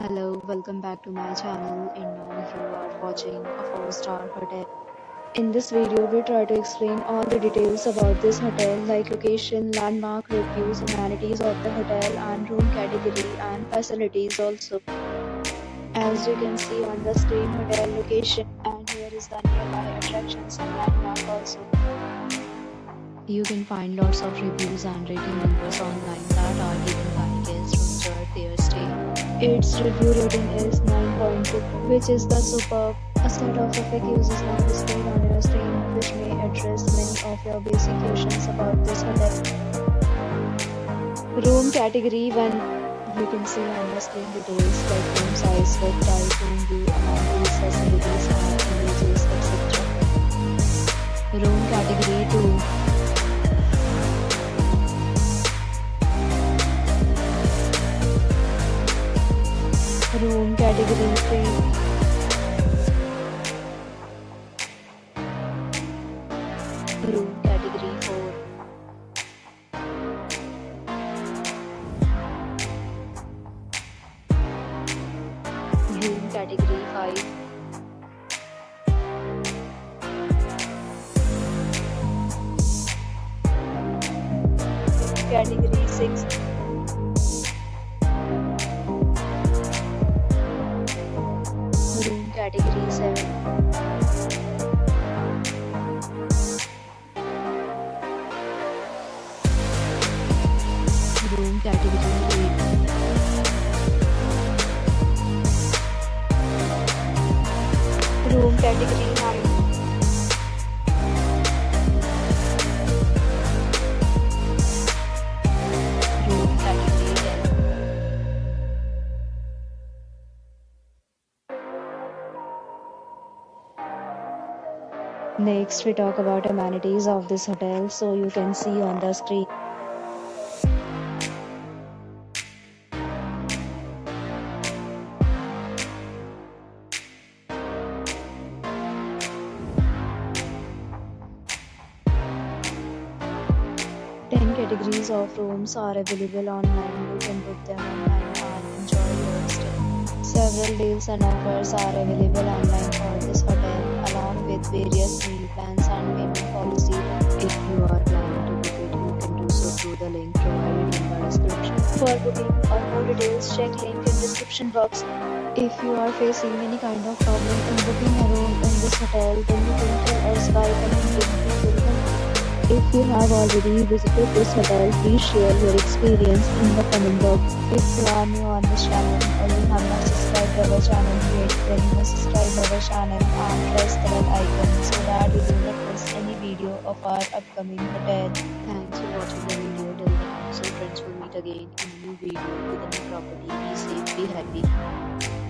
Hello, welcome back to my channel, and now you are watching a 4-star hotel. In this video, we try to explain all the details about this hotel like location, landmark, reviews, amenities of the hotel and room category and facilities also. As you can see on the screen, hotel location, and here is the nearby attractions and landmark also. You can find lots of reviews and rating numbers online that are given by guests who enjoyed their stay. Its review rating is 9.2, which is the superb. A set of effect uses now displayed on your screen, which may address many of your basic questions about this hotel. Room category 1. You can see on the screen details like room size, bed type, room view, amenities, facilities, and images, etc. Room category 2. Room category 3. Room category 4. Room category 5. Category 6. Room category 7. Room category 8. Room category 9. Room category 10. Next, we talk about amenities of this hotel, so you can see on the screen. Ten categories of rooms are available online. You can book them online and enjoy your stay. Several deals and offers are available online for this hotel, along with various meal plans and payment policy. If you are planning to book it, you can do so through the link provided in the description. For booking or more details, check link in description box. If you are facing any kind of problem in booking a room in this hotel, then you can tell us by commenting. We will help you. If you have already visited this hotel, please share your experience in the comment box. If you are new on this channel or you have not subscribed to our channel yet, then you must subscribe our channel and press the bell icon so that you do not miss any video of our upcoming hotel. Thanks for watching the video till the end. So friends, will meet again in a new video with a new property. Be safe, be happy.